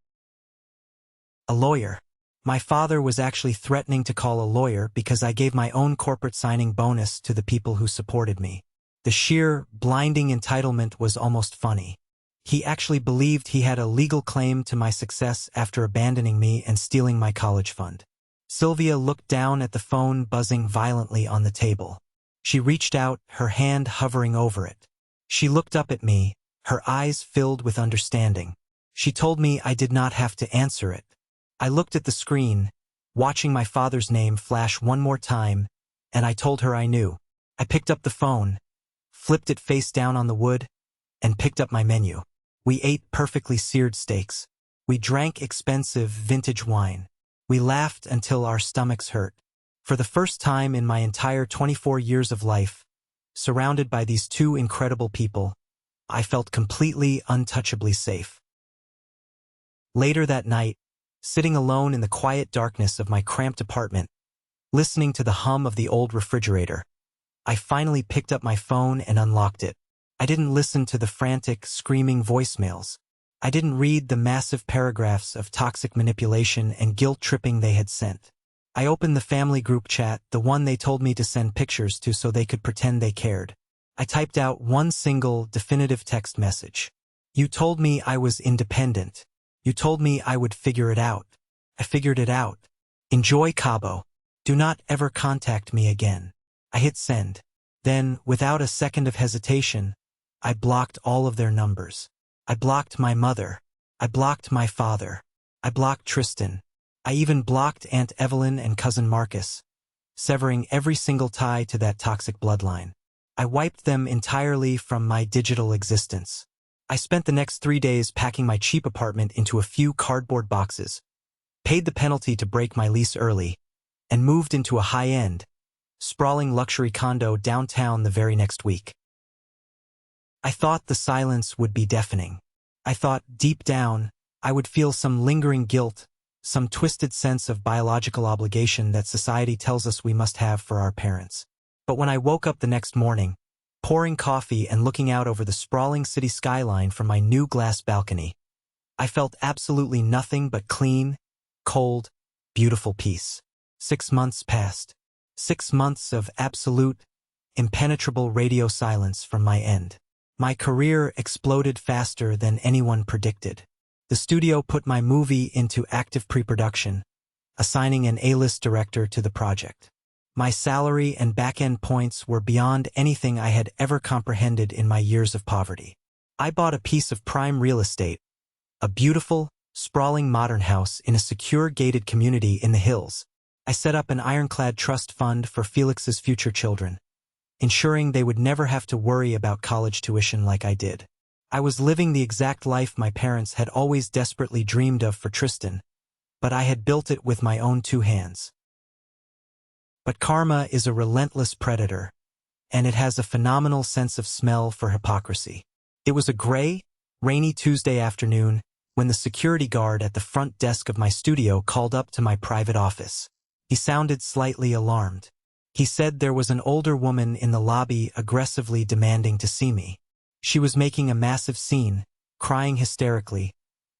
A lawyer. My father was actually threatening to call a lawyer because I gave my own corporate signing bonus to the people who supported me. The sheer, blinding entitlement was almost funny. He actually believed he had a legal claim to my success after abandoning me and stealing my college fund. Sylvia looked down at the phone buzzing violently on the table. She reached out, her hand hovering over it. She looked up at me, her eyes filled with understanding. She told me I did not have to answer it. I looked at the screen, watching my father's name flash one more time, and I told her I knew. I picked up the phone, flipped it face down on the wood, and picked up my menu. We ate perfectly seared steaks. We drank expensive vintage wine. We laughed until our stomachs hurt. For the first time in my entire 24 years of life, surrounded by these two incredible people, I felt completely untouchably safe. Later that night, sitting alone in the quiet darkness of my cramped apartment, listening to the hum of the old refrigerator, I finally picked up my phone and unlocked it. I didn't listen to the frantic, screaming voicemails. I didn't read the massive paragraphs of toxic manipulation and guilt-tripping they had sent. I opened the family group chat, the one they told me to send pictures to so they could pretend they cared. I typed out one single, definitive text message. You told me I was independent. You told me I would figure it out. I figured it out. Enjoy Cabo. Do not ever contact me again. I hit send. Then, without a second of hesitation, I blocked all of their numbers. I blocked my mother. I blocked my father. I blocked Tristan. I even blocked Aunt Evelyn and Cousin Marcus, severing every single tie to that toxic bloodline. I wiped them entirely from my digital existence. I spent the next 3 days packing my cheap apartment into a few cardboard boxes, paid the penalty to break my lease early, and moved into a high-end, sprawling luxury condo downtown the very next week. I thought the silence would be deafening. I thought, deep down, I would feel some lingering guilt, some twisted sense of biological obligation that society tells us we must have for our parents. But when I woke up the next morning, pouring coffee and looking out over the sprawling city skyline from my new glass balcony, I felt absolutely nothing but clean, cold, beautiful peace. 6 months passed. 6 months of absolute, impenetrable radio silence from my end. My career exploded faster than anyone predicted. The studio put my movie into active pre-production, assigning an A-list director to the project. My salary and back-end points were beyond anything I had ever comprehended in my years of poverty. I bought a piece of prime real estate, a beautiful, sprawling modern house in a secure gated community in the hills. I set up an ironclad trust fund for Felix's future children, ensuring they would never have to worry about college tuition like I did. I was living the exact life my parents had always desperately dreamed of for Tristan, but I had built it with my own 2 hands. But karma is a relentless predator, and it has a phenomenal sense of smell for hypocrisy. It was a gray, rainy Tuesday afternoon when the security guard at the front desk of my studio called up to my private office. He sounded slightly alarmed. He said there was an older woman in the lobby aggressively demanding to see me. She was making a massive scene, crying hysterically,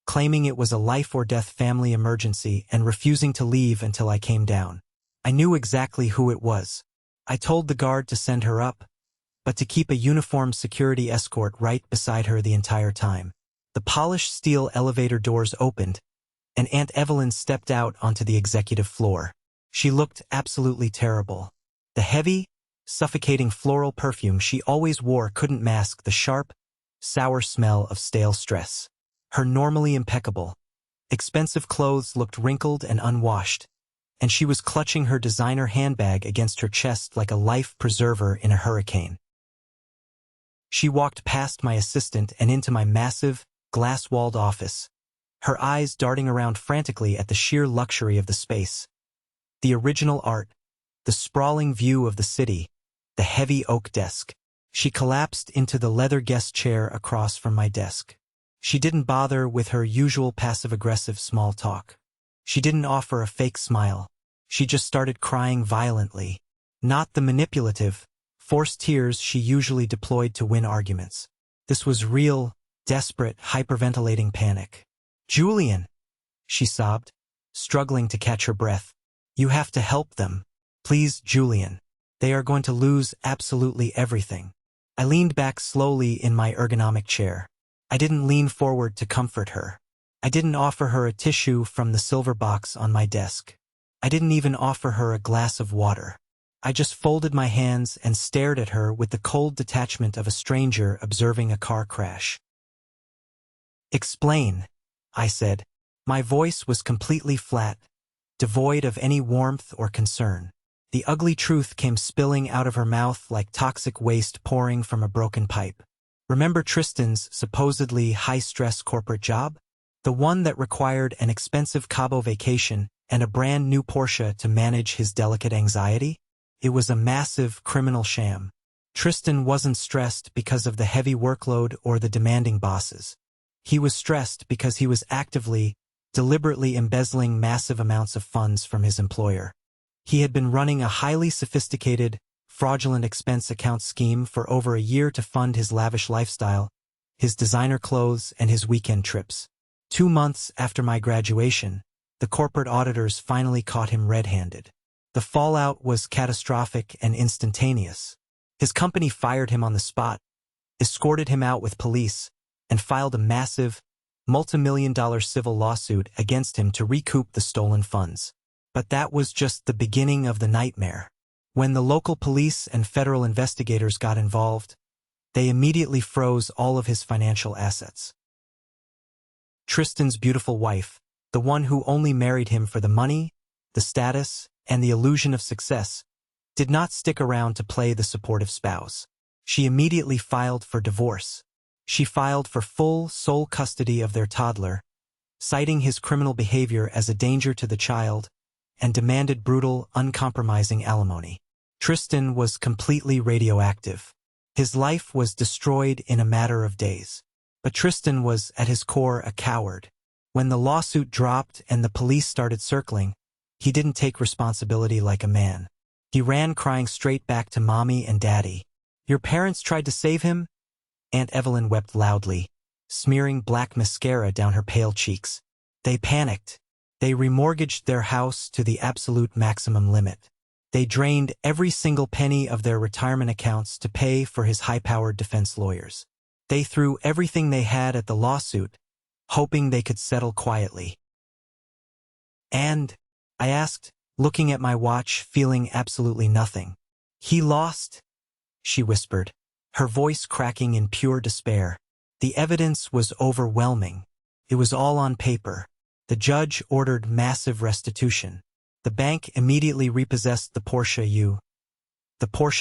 claiming it was a life-or-death family emergency and refusing to leave until I came down. I knew exactly who it was. I told the guard to send her up, but to keep a uniformed security escort right beside her the entire time. The polished steel elevator doors opened, and Aunt Evelyn stepped out onto the executive floor. She looked absolutely terrible. The heavy, suffocating floral perfume she always wore couldn't mask the sharp, sour smell of stale stress. Her normally impeccable, expensive clothes looked wrinkled and unwashed, and she was clutching her designer handbag against her chest like a life preserver in a hurricane. She walked past my assistant and into my massive, glass-walled office, her eyes darting around frantically at the sheer luxury of the space. The original art, the sprawling view of the city, the heavy oak desk. She collapsed into the leather guest chair across from my desk. She didn't bother with her usual passive-aggressive small talk. She didn't offer a fake smile. She just started crying violently. Not the manipulative, forced tears she usually deployed to win arguments. This was real, desperate, hyperventilating panic. "Julian," she sobbed, struggling to catch her breath. "You have to help them. Please, Julian. They are going to lose absolutely everything." I leaned back slowly in my ergonomic chair. I didn't lean forward to comfort her. I didn't offer her a tissue from the silver box on my desk. I didn't even offer her a glass of water. I just folded my hands and stared at her with the cold detachment of a stranger observing a car crash. "Explain," I said. My voice was completely flat, devoid of any warmth or concern. The ugly truth came spilling out of her mouth like toxic waste pouring from a broken pipe. "Remember Tristan's supposedly high-stress corporate job? The one that required an expensive Cabo vacation and a brand new Porsche to manage his delicate anxiety? It was a massive criminal sham. Tristan wasn't stressed because of the heavy workload or the demanding bosses. He was stressed because he was actively, deliberately embezzling massive amounts of funds from his employer. He had been running a highly sophisticated, fraudulent expense account scheme for over a year to fund his lavish lifestyle, his designer clothes, and his weekend trips. 2 months after my graduation, the corporate auditors finally caught him red-handed. The fallout was catastrophic and instantaneous. His company fired him on the spot, escorted him out with police, and filed a massive, multi-million-dollar civil lawsuit against him to recoup the stolen funds. But that was just the beginning of the nightmare. When the local police and federal investigators got involved, they immediately froze all of his financial assets. Tristan's beautiful wife, the one who only married him for the money, the status, and the illusion of success, did not stick around to play the supportive spouse. She immediately filed for divorce. She filed for full sole custody of their toddler, citing his criminal behavior as a danger to the child and demanded brutal, uncompromising alimony. Tristan was completely radioactive. His life was destroyed in a matter of days. But Tristan was, at his core, a coward. When the lawsuit dropped and the police started circling, he didn't take responsibility like a man. He ran crying straight back to Mommy and Daddy. "Your parents tried to save him?" Aunt Evelyn wept loudly, smearing black mascara down her pale cheeks. "They panicked. They remortgaged their house to the absolute maximum limit. They drained every single penny of their retirement accounts to pay for his high-powered defense lawyers. They threw everything they had at the lawsuit, hoping they could settle quietly." "And?" I asked, looking at my watch, feeling absolutely nothing. "He lost," she whispered, her voice cracking in pure despair. "The evidence was overwhelming. It was all on paper. The judge ordered massive restitution. The bank immediately repossessed the Porsche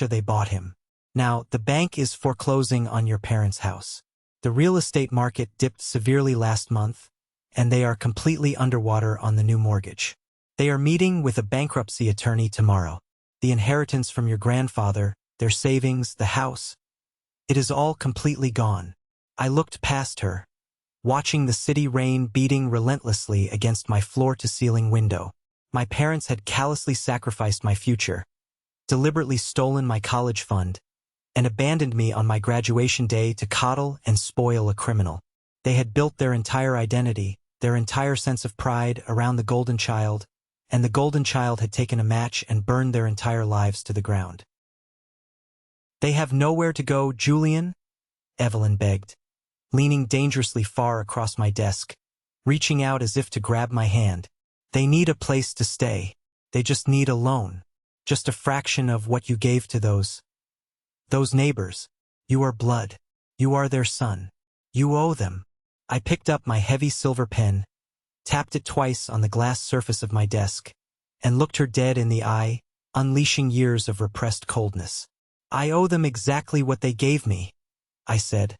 they bought him. Now, the bank is foreclosing on your parents' house. The real estate market dipped severely last month, and they are completely underwater on the new mortgage. They are meeting with a bankruptcy attorney tomorrow. The inheritance from your grandfather, their savings, the house, it is all completely gone." I looked past her, watching the city rain beating relentlessly against my floor-to-ceiling window. My parents had callously sacrificed my future, deliberately stolen my college fund, and abandoned me on my graduation day to coddle and spoil a criminal. They had built their entire identity, their entire sense of pride around the golden child, and the golden child had taken a match and burned their entire lives to the ground. "They have nowhere to go, Julian," Evelyn begged, leaning dangerously far across my desk, reaching out as if to grab my hand. "They need a place to stay. They just need a loan. Just a fraction of what you gave to those neighbors. You are blood. You are their son. You owe them." I picked up my heavy silver pen, tapped it twice on the glass surface of my desk, and looked her dead in the eye, unleashing years of repressed coldness. "I owe them exactly what they gave me," I said,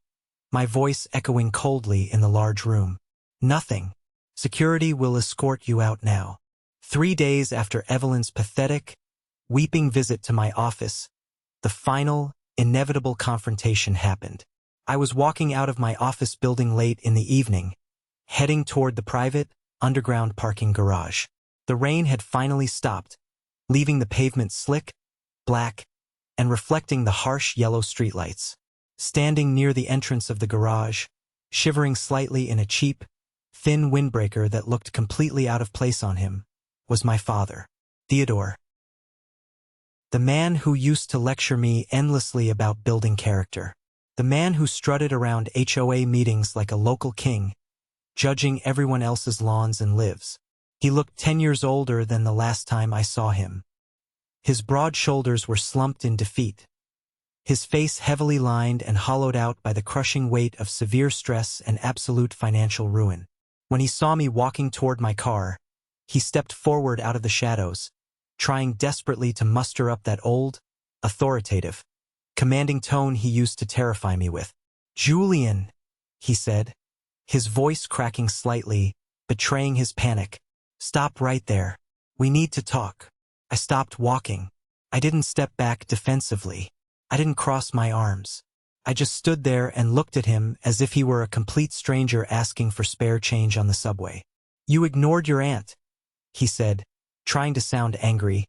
my voice echoing coldly in the large room. "Nothing. Security will escort you out now." 3 days after Evelyn's pathetic, weeping visit to my office, the final, inevitable confrontation happened. I was walking out of my office building late in the evening, heading toward the private, underground parking garage. The rain had finally stopped, leaving the pavement slick, black, and reflecting the harsh yellow streetlights. Standing near the entrance of the garage, shivering slightly in a cheap, thin windbreaker that looked completely out of place on him, was my father, Theodore. The man who used to lecture me endlessly about building character. The man who strutted around HOA meetings like a local king, judging everyone else's lawns and lives. He looked 10 years older than the last time I saw him. His broad shoulders were slumped in defeat, his face heavily lined and hollowed out by the crushing weight of severe stress and absolute financial ruin. When he saw me walking toward my car, he stepped forward out of the shadows, trying desperately to muster up that old, authoritative, commanding tone he used to terrify me with. "Julian," he said, his voice cracking slightly, betraying his panic. "Stop right there. We need to talk." I stopped walking. I didn't step back defensively. I didn't cross my arms. I just stood there and looked at him as if he were a complete stranger asking for spare change on the subway. "You ignored your aunt," he said, trying to sound angry,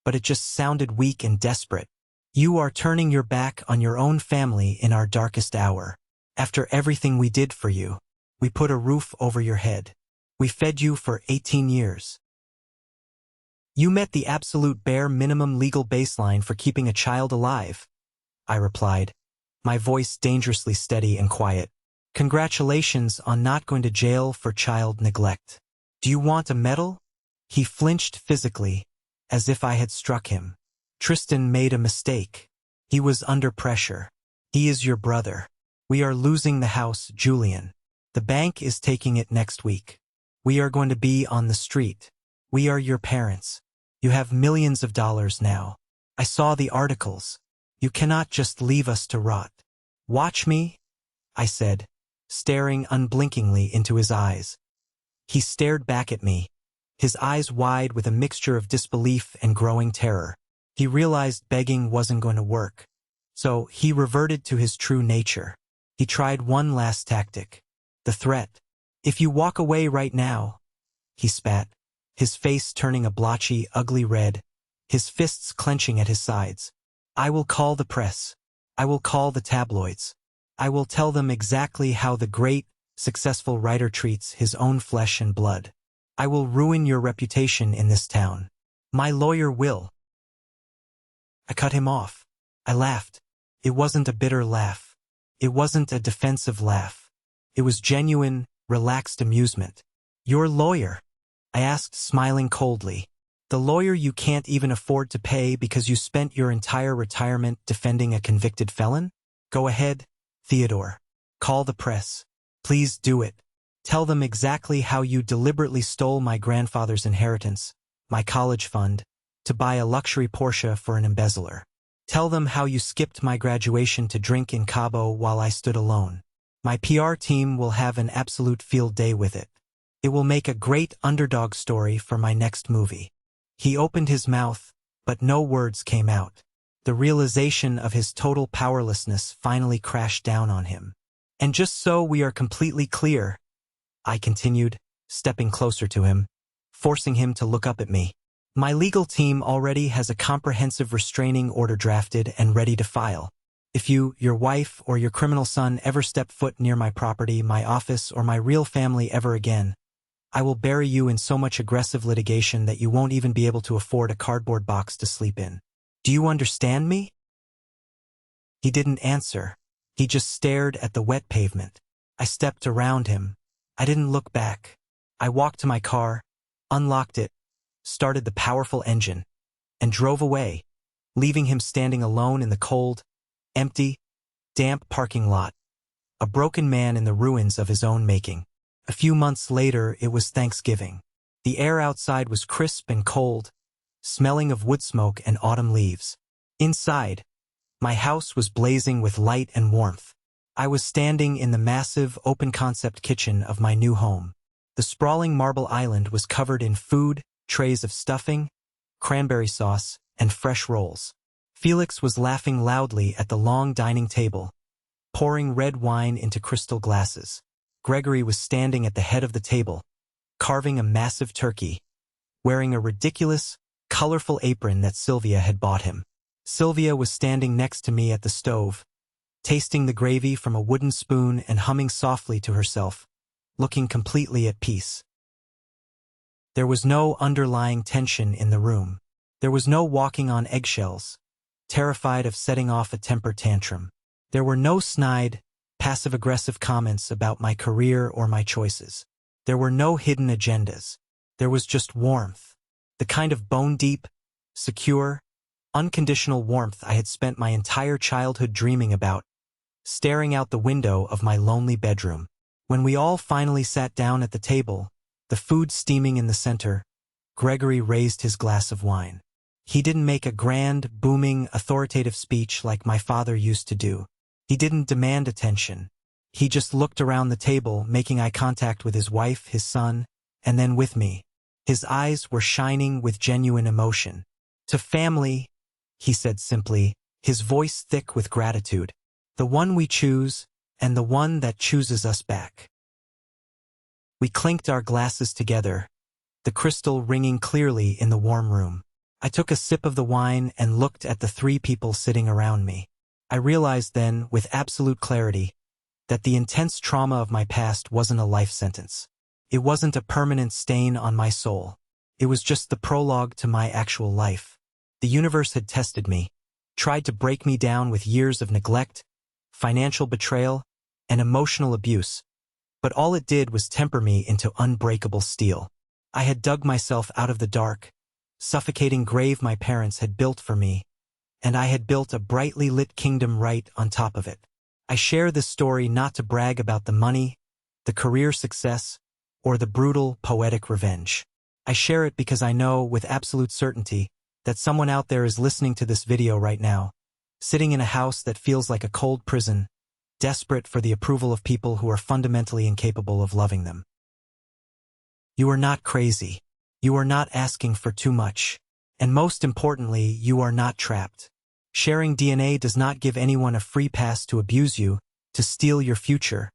but it just sounded weak and desperate. "You are turning your back on your own family in our darkest hour. After everything we did for you, we put a roof over your head. We fed you for 18 years. You met the absolute bare minimum legal baseline for keeping a child alive," I replied, my voice dangerously steady and quiet. "Congratulations on not going to jail for child neglect. Do you want a medal?" He flinched physically, as if I had struck him. "Tristan made a mistake. He was under pressure. He is your brother. We are losing the house, Julian. The bank is taking it next week. We are going to be on the street. We are your parents. You have millions of dollars now. I saw the articles. You cannot just leave us to rot. Watch me," I said, staring unblinkingly into his eyes. He stared back at me, his eyes wide with a mixture of disbelief and growing terror. He realized begging wasn't going to work. So he reverted to his true nature. He tried one last tactic. The threat. "If you walk away right now," he spat, his face turning a blotchy, ugly red, his fists clenching at his sides. "I will call the press. I will call the tabloids. I will tell them exactly how the great, successful writer treats his own flesh and blood. I will ruin your reputation in this town. My lawyer will." I cut him off. I laughed. It wasn't a bitter laugh. It wasn't a defensive laugh. It was genuine, relaxed amusement. "Your lawyer?" I asked, smiling coldly. "The lawyer you can't even afford to pay because you spent your entire retirement defending a convicted felon? Go ahead, Theodore. Call the press. Please do it. Tell them exactly how you deliberately stole my grandfather's inheritance, my college fund, to buy a luxury Porsche for an embezzler. Tell them how you skipped my graduation to drink in Cabo while I stood alone. My PR team will have an absolute field day with it. It will make a great underdog story for my next movie." He opened his mouth, but no words came out. The realization of his total powerlessness finally crashed down on him. "And just so we are completely clear," I continued, stepping closer to him, forcing him to look up at me, "my legal team already has a comprehensive restraining order drafted and ready to file. If you, your wife, or your criminal son ever step foot near my property, my office, or my real family ever again, I will bury you in so much aggressive litigation that you won't even be able to afford a cardboard box to sleep in. Do you understand me?" He didn't answer. He just stared at the wet pavement. I stepped around him. I didn't look back. I walked to my car, unlocked it, started the powerful engine, and drove away, leaving him standing alone in the cold, empty, damp parking lot, a broken man in the ruins of his own making. A few months later, it was Thanksgiving. The air outside was crisp and cold, smelling of wood smoke and autumn leaves. Inside, my house was blazing with light and warmth. I was standing in the massive, open-concept kitchen of my new home. The sprawling marble island was covered in food, trays of stuffing, cranberry sauce, and fresh rolls. Felix was laughing loudly at the long dining table, pouring red wine into crystal glasses. Gregory was standing at the head of the table, carving a massive turkey, wearing a ridiculous, colorful apron that Sylvia had bought him. Sylvia was standing next to me at the stove, tasting the gravy from a wooden spoon and humming softly to herself, looking completely at peace. There was no underlying tension in the room. There was no walking on eggshells, terrified of setting off a temper tantrum. There were no snide, passive-aggressive comments about my career or my choices. There were no hidden agendas. There was just warmth, the kind of bone-deep, secure, unconditional warmth I had spent my entire childhood dreaming about, staring out the window of my lonely bedroom. When we all finally sat down at the table, the food steaming in the center, Gregory raised his glass of wine. He didn't make a grand, booming, authoritative speech like my father used to do. He didn't demand attention. He just looked around the table, making eye contact with his wife, his son, and then with me. His eyes were shining with genuine emotion. "To family," he said simply, his voice thick with gratitude. "The one we choose, and the one that chooses us back." We clinked our glasses together, the crystal ringing clearly in the warm room. I took a sip of the wine and looked at the three people sitting around me. I realized then, with absolute clarity, that the intense trauma of my past wasn't a life sentence. It wasn't a permanent stain on my soul. It was just the prologue to my actual life. The universe had tested me, tried to break me down with years of neglect, financial betrayal, and emotional abuse, but all it did was temper me into unbreakable steel. I had dug myself out of the dark, suffocating grave my parents had built for me, and I had built a brightly lit kingdom right on top of it. I share this story not to brag about the money, the career success, or the brutal, poetic revenge. I share it because I know with absolute certainty that someone out there is listening to this video right now, sitting in a house that feels like a cold prison, desperate for the approval of people who are fundamentally incapable of loving them. You are not crazy. You are not asking for too much. And most importantly, you are not trapped. Sharing DNA does not give anyone a free pass to abuse you, to steal your future,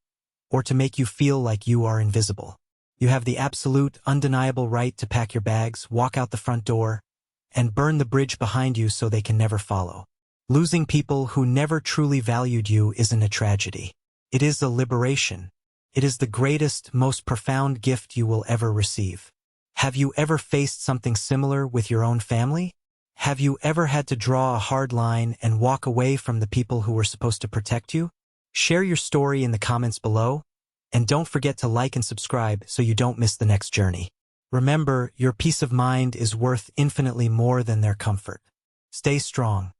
or to make you feel like you are invisible. You have the absolute, undeniable right to pack your bags, walk out the front door, and burn the bridge behind you so they can never follow. Losing people who never truly valued you isn't a tragedy. It is a liberation. It is the greatest, most profound gift you will ever receive. Have you ever faced something similar with your own family? Have you ever had to draw a hard line and walk away from the people who were supposed to protect you? Share your story in the comments below, and don't forget to like and subscribe so you don't miss the next journey. Remember, your peace of mind is worth infinitely more than their comfort. Stay strong.